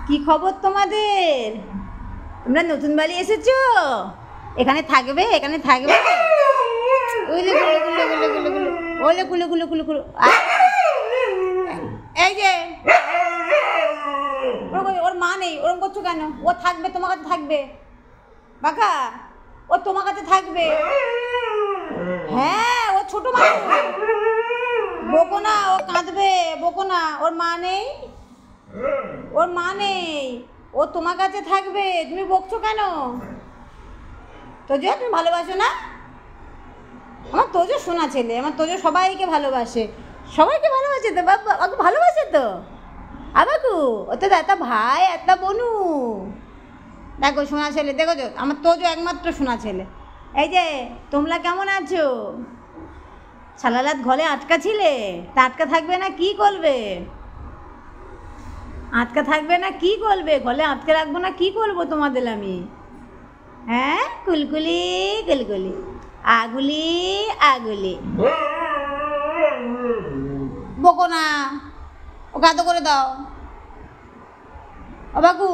কি খবর তোমাদের? তোমরা নতুন বাড়ি এসেছো? এখানে থাকবে? এখানে থাকবে? এই যে ওর মা নেই, ওরকম করছো কেন? ও থাকবে, তোমার কাছে থাকবে বাকা, ও তোমার কাছে থাকবে। হ্যাঁ, ও ছোট মানুষ, বকো না, ও কাঁদবে, বকো না। ওর মা নেই, ওর মা নেই, ও তোমার কাছে থাকবে, তুমি বকছো কেন? তোজো, তুমি ভালোবাসো না? আমার তোজো শোনা ছেলে, আমার তোজো সবাইকে ভালোবাসে, সবাইকে ভালোবাসে তো, বাবা ওকে ভালোবাসে তো। আবাকু ও তো একটা ভাই, একটা বোনু। দেখো শোনা ছেলে, দেখো তো আমার তোজো একমাত্র শোনা ছেলে। এই যে তোমরা কেমন আছো? সারা রাত ঘরে আটকা ছিলে, তা আটকা থাকবে না কি করবে? আটকা থাকবে না কি করবে? ঘরে আটকে রাখবো না কি করবো তোমাদের আমি? হ্যাঁ, কুলকুলি কুলকুলি, আগুলি আগুলি, বকো না, ওকে আদর করে দাও। ও বাকু,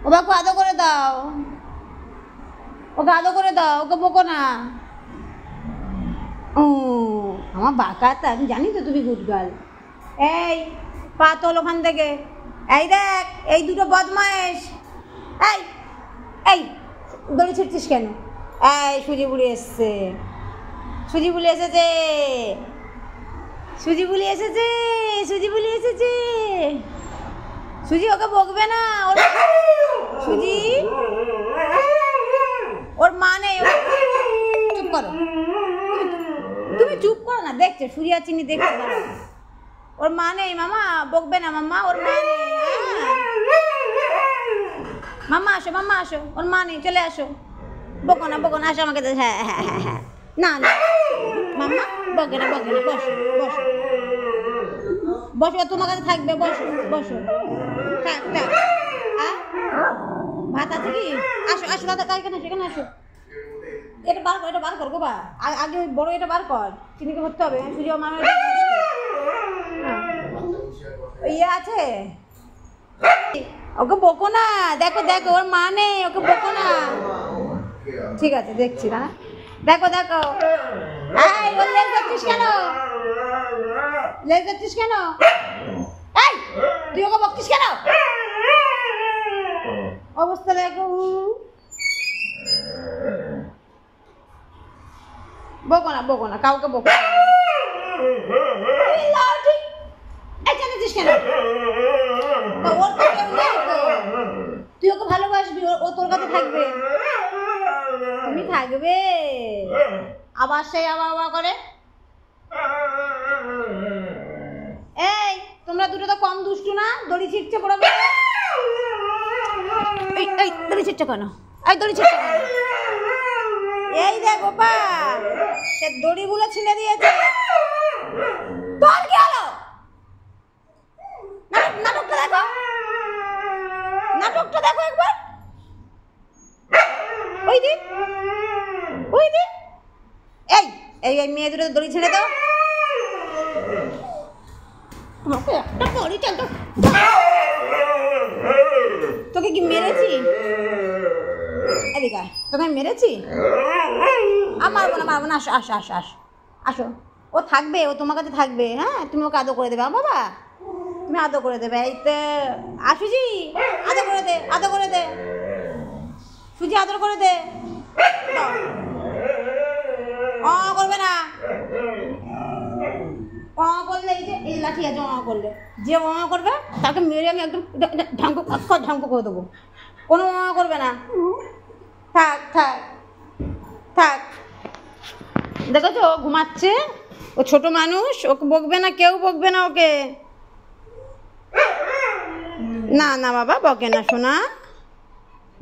ও বাকু আদর করে দাও, ওকে আদর করে দাও, ওকে বকো না। ও আমার বাঁকাটা, আমি জানি তো তুমি গুড গার্ল। এই পা তোল ওখান থেকে। এই দেখ, এই দুটো বদমাইশ। এই এই দড়ি ছিঁড়ছিস কেন? এই সুজি বুড়ি এসছে, সুজি বুলি এসেছে, সুজি বুলি এসেছে, সুজি বুলি এসেছে। সুজি ওকে বকবে না, ওর সুজি, ওর মা নেই। চুপ করো, তুমি চুপ করো না, দেখছো সুজি আর চিনি দেখছো না? ওর মা নেই মামা, বকবে না মামা, ওর মা নেই। মাম্মা আসো, মাম্মা আসো, ওর মা নেই, চলে আসো। বকো না, বকো না, আসো আমাকে। হ্যাঁ হ্যাঁ হ্যাঁ হ্যাঁ, না না মাম্মা বকে না, বকে না, বসো বসো বসো, তোমার কাছে থাকবে, বসো বসো, থাক থাক। ভাত আছে কি? আসো আসো দাদা, এখানে আসো, এখানে আসো। এটা বার কর, এটা বার কর গো বা, আগে বড় এটা বার কর, চিনিকে ভরতে হবে। সুজি আমার ইয়ে আছে, ওকে বকো না। দেখো দেখো, ওর মা নেই, ওকে বকো না। ঠিক আছে, দেখছি না, দেখো দেখো। এই ওর লেজ ধরছিস কেন? লেজ ধরছিস কেন? এই তুই ওকে বকছিস কেন? অবস্থা দেখো, বকো না, বকো না, কাউকে বকো না। কেন? তুই ওকে ভালোবাসবি, ও তোর কাছে থাকবে, তুমি থাকবে। আবার সেই আবার করে। এই তোমরা দুটো তো কম দুষ্টু না? দড়ি ছিটছে বড় বড়। এই দড়ি ছিটছে কেন? এই দড়ি ছিটছে কেন? এই দেখ বাবা, সে দড়িগুলো ছিঁড়ে দিয়েছে। তোর কি হলো? নাটকটা দেখো, নাটকটা দেখো একবার। ওই দিন, ওই দিন। এই এই মেয়ে দুটো দড়ি ছেড়ে দাও। একটা দড়ি টানতো, তোকে কি মেরেছি? এদিকে তোকে মেরেছি? মারবো না, মারবো না, আসো আসো আসো আসো আসো। ও থাকবে, ও তোমার কাছে থাকবে। হ্যাঁ, তুমি ওকে আদর করে দেবে বাবা, তুমি আদর করে দেবে। এই তো সুজি, আদর করে দে, আদর করে দে, সুজি আদর করে দে। করবে না, করলে এই যে এই লাঠি আছে, করলে যে করবে তাকে মেরে আমি একদম ঢাঙ্কু করে দেবো। কোনো করবে না, থাক থাক থাক। দেখেছো ও ঘুমাচ্ছে, ও ছোট মানুষ, ওকে বকবে না, কেউ বকবে না ওকে। না না বাবা, বকে না সোনা,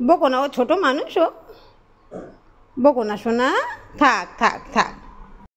বকো না, ও ছোট মানুষ, ও বকো না সোনা, থাক থাক থাক।